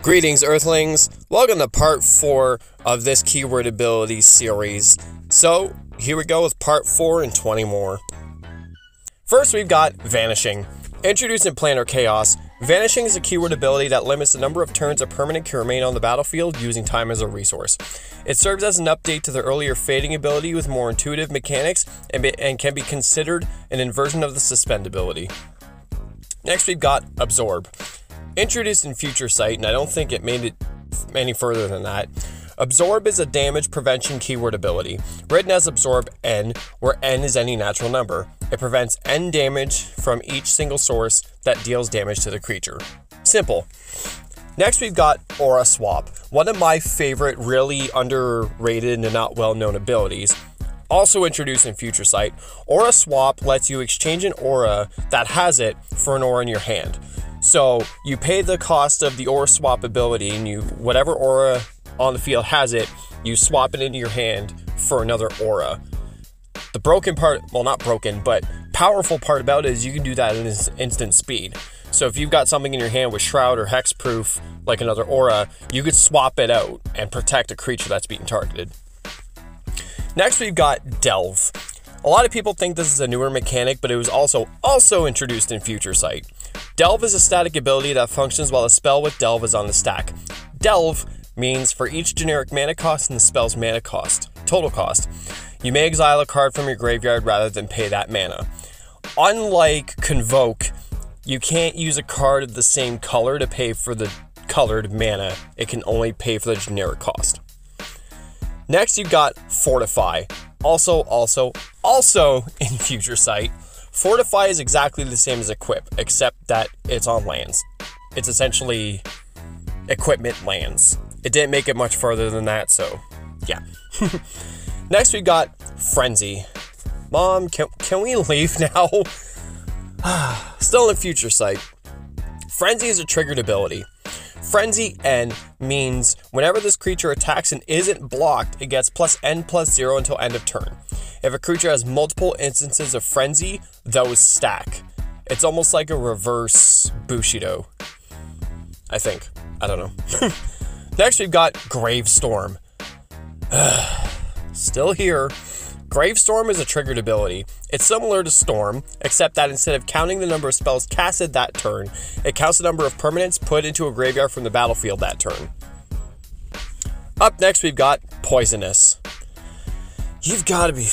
Greetings, Earthlings! Welcome to part 4 of this keyword ability series. So, here we go with part 4 and 20 more. First, we've got Vanishing. Introduced in Planar Chaos, Vanishing is a keyword ability that limits the number of turns a permanent can remain on the battlefield using time as a resource. It serves as an update to the earlier Fading ability with more intuitive mechanics and can be considered an inversion of the Suspend ability. Next, we've got Absorb. Introduced in Future Sight, and I don't think it made it any further than that. Absorb is a damage prevention keyword ability, written as Absorb N, where N is any natural number. It prevents N damage from each single source that deals damage to the creature. Simple. Next, we've got Aura Swap, one of my favorite, really underrated and not well-known abilities. Also introduced in Future Sight, Aura Swap lets you exchange an aura that has it for an aura in your hand. So you pay the cost of the Aura Swap ability, and whatever aura on the field has it, you swap it into your hand for another aura. The broken part, well, not broken, but powerful part about it is you can do that in instant speed. So if you've got something in your hand with Shroud or Hexproof, like another aura, you could swap it out and protect a creature that's being targeted. Next, we've got Delve. A lot of people think this is a newer mechanic, but it was also introduced in Future Sight. Delve is a static ability that functions while a spell with Delve is on the stack. Delve means for each generic mana cost in the spell's mana cost, total cost, you may exile a card from your graveyard rather than pay that mana. Unlike Convoke, you can't use a card of the same color to pay for the colored mana. It can only pay for the generic cost. Next, you've got Fortify. Also in Future Sight. Fortify is exactly the same as Equip, except that it's on lands. It's essentially equipment lands. It didn't make it much further than that, so yeah. Next, we got Frenzy. Mom, can we leave now? Still in Future Sight. Frenzy is a triggered ability. Frenzy N means whenever this creature attacks and isn't blocked, it gets +N+0 until end of turn. If a creature has multiple instances of Frenzy, those stack. It's almost like a reverse Bushido, I think. I don't know. Next, we've got Gravestorm. Still here. Gravestorm is a triggered ability. It's similar to Storm, except that instead of counting the number of spells casted that turn, it counts the number of permanents put into a graveyard from the battlefield that turn. Up next, we've got Poisonous. You've got to be...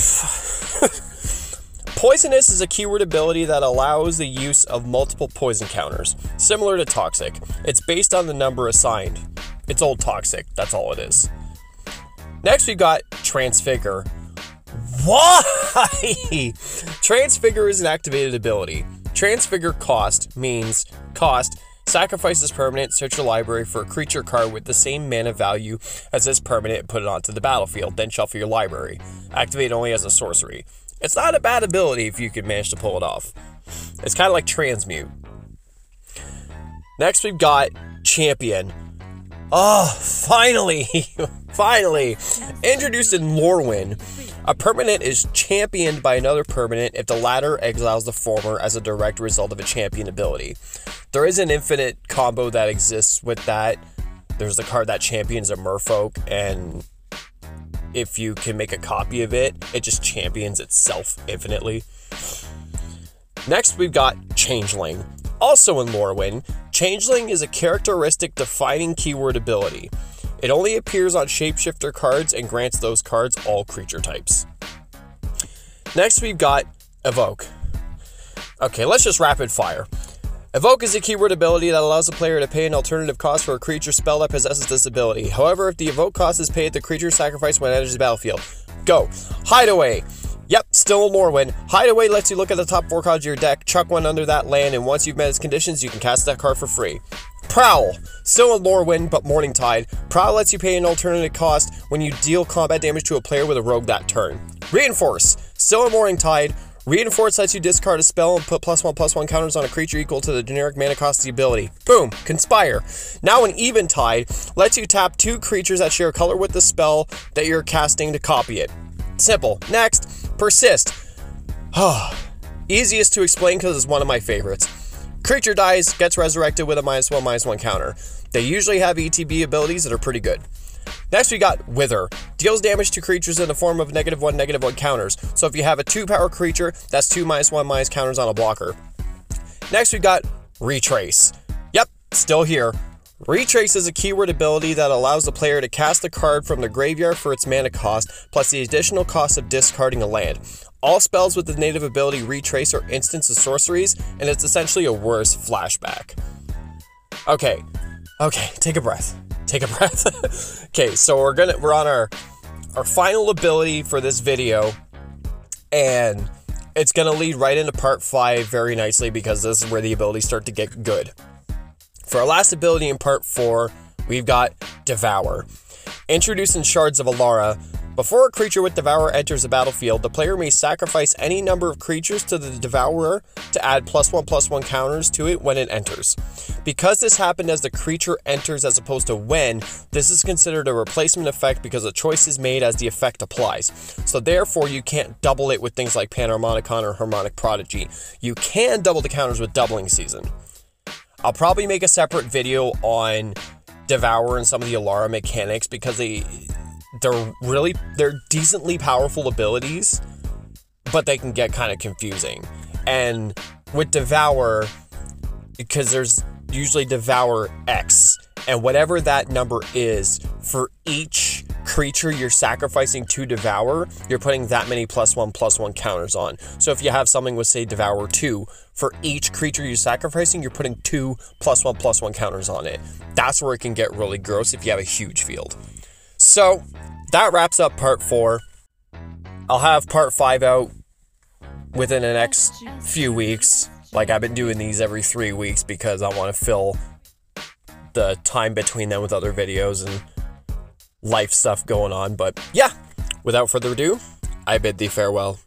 Poisonous is a keyword ability that allows the use of multiple poison counters, similar to Toxic. It's based on the number assigned. It's old Toxic, that's all it is. Next, we've got Transfigure. Why? Transfigure is an activated ability. Transfigure cost means sacrifice this permanent, search your library for a creature card with the same mana value as this permanent and put it onto the battlefield, then shuffle your library. Activate only as a sorcery. It's not a bad ability if you can manage to pull it off. It's kind of like Transmute. Next, we've got Champion. Oh, finally! Finally! Introduced in Lorwyn, a permanent is championed by another permanent if the latter exiles the former as a direct result of a champion ability. There is an infinite combo that exists with that. There's the card that champions a merfolk, and if you can make a copy of it, it just champions itself infinitely. Next, we've got Changeling. Also in Lorwyn, Changeling is a characteristic defining keyword ability. It only appears on shapeshifter cards and grants those cards all creature types. Next, we've got Evoke. Okay, let's just rapid fire. Evoke is a keyword ability that allows the player to pay an alternative cost for a creature spell that possesses this ability. However, if the Evoke cost is paid, the creature is sacrificed when it enters the battlefield. Go. Hideaway. Yep, still in Lorwyn. Hideaway lets you look at the top 4 cards of your deck, chuck one under that land, and once you've met its conditions, you can cast that card for free. Prowl. Still in Lorwyn, but Morningtide. Prowl lets you pay an alternative cost when you deal combat damage to a player with a rogue that turn. Reinforce. Still in Morningtide. Reinforce lets you discard a spell and put +1/+1 counters on a creature equal to the generic mana cost of the ability. Boom. Conspire. Now in Eventide lets you tap 2 creatures that share color with the spell that you're casting to copy it. Simple. Next, Persist. Easiest to explain because it's one of my favorites. Creature dies, gets resurrected with a -1/-1 counter. They usually have ETB abilities that are pretty good. Next we got Wither. Deals damage to creatures in the form of -1/-1 counters. So if you have a 2-power creature, that's 2 -1/- counters on a blocker. Next we got Retrace. Yep, still here. Retrace is a keyword ability that allows the player to cast a card from the graveyard for its mana cost, plus the additional cost of discarding a land. All spells with the native ability Retrace are instants of sorceries, and it's essentially a worse flashback. Okay, take a breath. Take a breath. Okay, so we're on our final ability for this video, and it's gonna lead right into part 5 very nicely because this is where the abilities start to get good. For our last ability in part 4, we've got Devour. Introduced in Shards of Alara, before a creature with Devour enters the battlefield, the player may sacrifice any number of creatures to the Devourer to add +1/+1 counters to it when it enters. Because this happened as the creature enters as opposed to when, this is considered a replacement effect because a choice is made as the effect applies. So therefore, you can't double it with things like Panharmonicon or Harmonic Prodigy. You can double the counters with Doubling Season. I'll probably make a separate video on Devour and some of the Alara mechanics because they're decently powerful abilities, but they can get kind of confusing. And with Devour, because there's usually Devour X, and whatever that number is, for each creature you're sacrificing to Devour, you're putting that many +1/+1 counters on. So if you have something with, say, Devour 2, for each creature you're sacrificing, you're putting 2 +1/+1 counters on it. That's where it can get really gross if you have a huge field. So that wraps up part 4. I'll have part 5 out within the next few weeks. Like, I've been doing these every 3 weeks because I want to fill the time between them with other videos and life stuff going on. But yeah, without further ado, I bid thee farewell.